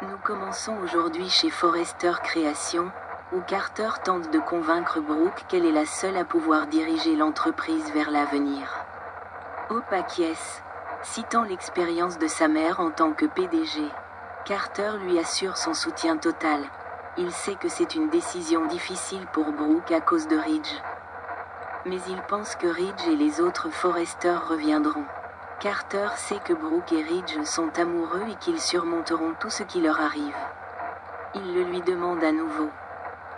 Nous commençons aujourd'hui chez Forrester Création, où Carter tente de convaincre Brooke qu'elle est la seule à pouvoir diriger l'entreprise vers l'avenir. Hope acquiesce, citant l'expérience de sa mère en tant que PDG. Carter lui assure son soutien total. Il sait que c'est une décision difficile pour Brooke à cause de Ridge. Mais il pense que Ridge et les autres Forrester reviendront. Carter sait que Brooke et Ridge sont amoureux et qu'ils surmonteront tout ce qui leur arrive. Il le lui demande à nouveau.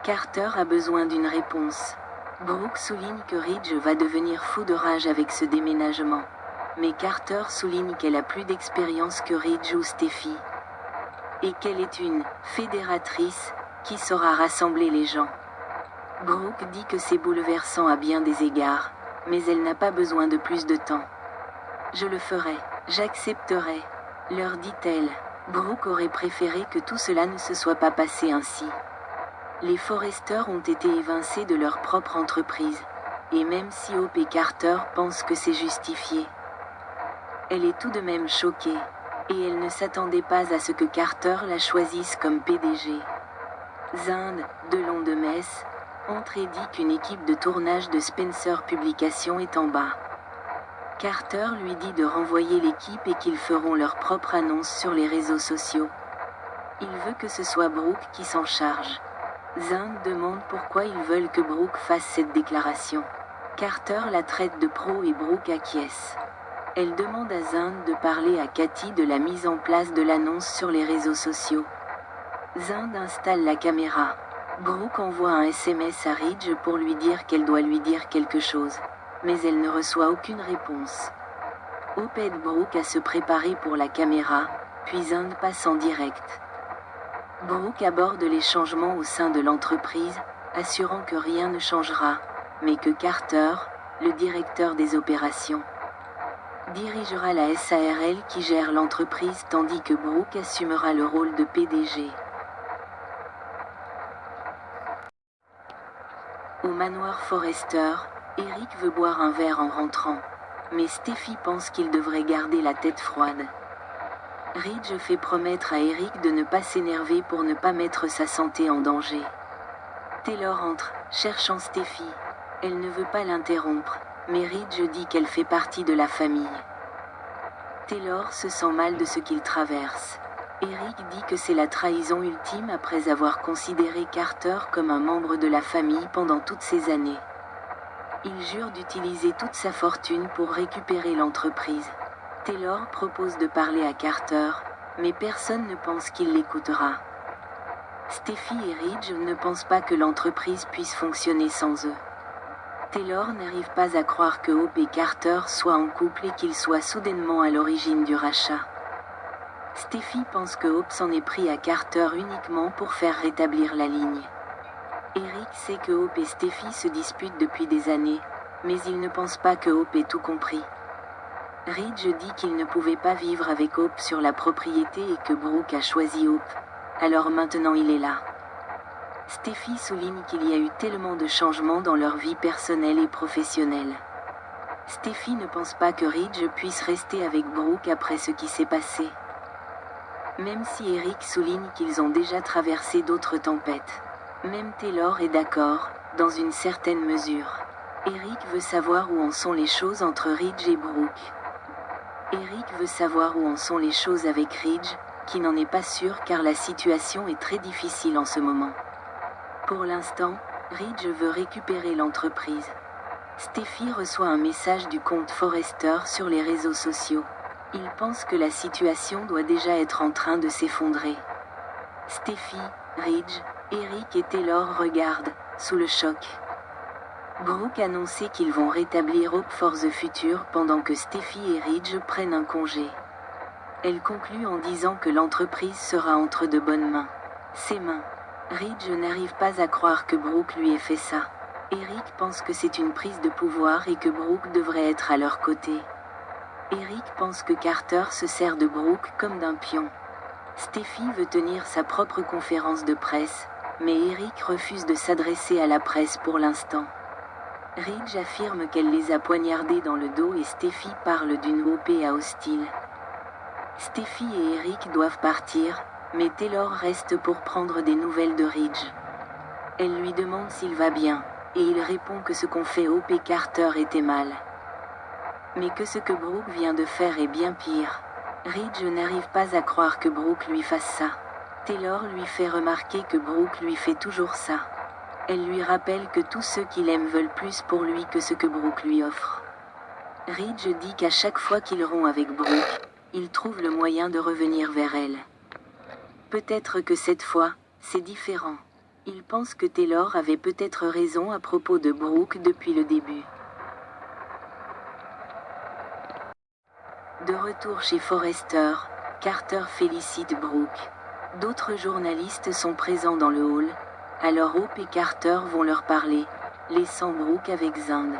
Carter a besoin d'une réponse. Brooke souligne que Ridge va devenir fou de rage avec ce déménagement. Mais Carter souligne qu'elle a plus d'expérience que Ridge ou Steffi. Et qu'elle est une fédératrice qui saura rassembler les gens. Brooke dit que c'est bouleversant à bien des égards, mais elle n'a pas besoin de plus de temps. Je le ferai, j'accepterai, leur dit-elle. Brooke aurait préféré que tout cela ne se soit pas passé ainsi. Les Forrester ont été évincés de leur propre entreprise, et même si Hope et Carter pensent que c'est justifié, elle est tout de même choquée, et elle ne s'attendait pas à ce que Carter la choisisse comme PDG. Zind, Delon de Metz, entre et dit qu'une équipe de tournage de Spencer Publications est en bas. Carter lui dit de renvoyer l'équipe et qu'ils feront leur propre annonce sur les réseaux sociaux. Il veut que ce soit Brooke qui s'en charge. Zind demande pourquoi ils veulent que Brooke fasse cette déclaration. Carter la traite de pro et Brooke acquiesce. Elle demande à Zind de parler à Cathy de la mise en place de l'annonce sur les réseaux sociaux. Zind installe la caméra. Brooke envoie un SMS à Ridge pour lui dire qu'elle doit lui dire quelque chose, mais elle ne reçoit aucune réponse. Hope aide Brooke à se préparer pour la caméra, puis Zind passe en direct. Brooke aborde les changements au sein de l'entreprise, assurant que rien ne changera, mais que Carter, le directeur des opérations, dirigera la SARL qui gère l'entreprise tandis que Brooke assumera le rôle de PDG. Au manoir Forrester, Eric veut boire un verre en rentrant, mais Steffi pense qu'il devrait garder la tête froide. Ridge fait promettre à Eric de ne pas s'énerver pour ne pas mettre sa santé en danger. Taylor entre, cherchant Steffi. Elle ne veut pas l'interrompre, mais Ridge dit qu'elle fait partie de la famille. Taylor se sent mal de ce qu'il traverse. Eric dit que c'est la trahison ultime après avoir considéré Carter comme un membre de la famille pendant toutes ces années. Il jure d'utiliser toute sa fortune pour récupérer l'entreprise. Taylor propose de parler à Carter, mais personne ne pense qu'il l'écoutera. Steffi et Ridge ne pensent pas que l'entreprise puisse fonctionner sans eux. Taylor n'arrive pas à croire que Hope et Carter soient en couple et qu'ils soient soudainement à l'origine du rachat. Steffi pense que Hope s'en est pris à Carter uniquement pour faire rétablir la ligne. Eric sait que Hope et Steffi se disputent depuis des années, mais il ne pense pas que Hope ait tout compris. Ridge dit qu'il ne pouvait pas vivre avec Hope sur la propriété et que Brooke a choisi Hope, alors maintenant il est là. Steffi souligne qu'il y a eu tellement de changements dans leur vie personnelle et professionnelle. Steffi ne pense pas que Ridge puisse rester avec Brooke après ce qui s'est passé. Même si Eric souligne qu'ils ont déjà traversé d'autres tempêtes. Même Taylor est d'accord, dans une certaine mesure. Eric veut savoir où en sont les choses entre Ridge et Brooke. Eric veut savoir où en sont les choses avec Ridge, qui n'en est pas sûr car la situation est très difficile en ce moment. Pour l'instant, Ridge veut récupérer l'entreprise. Steffi reçoit un message du compte Forrester sur les réseaux sociaux. Il pense que la situation doit déjà être en train de s'effondrer. Steffi, Ridge, Eric et Taylor regardent, sous le choc. Brooke annonçait qu'ils vont rétablir Hope for the Future pendant que Steffi et Ridge prennent un congé. Elle conclut en disant que l'entreprise sera entre de bonnes mains. Ses mains. Ridge n'arrive pas à croire que Brooke lui ait fait ça. Eric pense que c'est une prise de pouvoir et que Brooke devrait être à leur côté. Eric pense que Carter se sert de Brooke comme d'un pion. Steffi veut tenir sa propre conférence de presse, mais Eric refuse de s'adresser à la presse pour l'instant. Ridge affirme qu'elle les a poignardés dans le dos et Steffi parle d'une OPA hostile. Steffi et Eric doivent partir, Mais Taylor reste pour prendre des nouvelles de Ridge. Elle lui demande s'il va bien, et il répond que ce qu'ont fait Hope et Carter était mal. Mais que ce que Brooke vient de faire est bien pire. Ridge n'arrive pas à croire que Brooke lui fasse ça. Taylor lui fait remarquer que Brooke lui fait toujours ça. Elle lui rappelle que tous ceux qu'il aime veulent plus pour lui que ce que Brooke lui offre. Ridge dit qu'à chaque fois qu'il rompt avec Brooke, il trouve le moyen de revenir vers elle. Peut-être que cette fois, c'est différent. Il pense que Taylor avait peut-être raison à propos de Brooke depuis le début. De retour chez Forrester, Carter félicite Brooke. D'autres journalistes sont présents dans le hall, alors Hope et Carter vont leur parler, laissant Brooke avec Zand.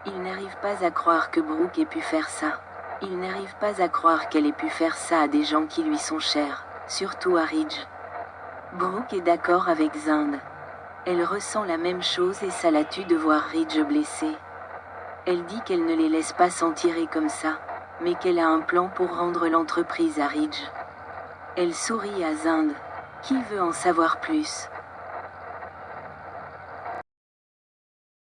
Ils n'arrivent pas à croire que Brooke ait pu faire ça. Ils n'arrivent pas à croire qu'elle ait pu faire ça à des gens qui lui sont chers, surtout à Ridge. Brooke est d'accord avec Zand. Elle ressent la même chose et ça la tue de voir Ridge blessé. Elle dit qu'elle ne les laisse pas s'en tirer comme ça, mais qu'elle a un plan pour rendre l'entreprise à Ridge. Elle sourit à Zand, qui veut en savoir plus.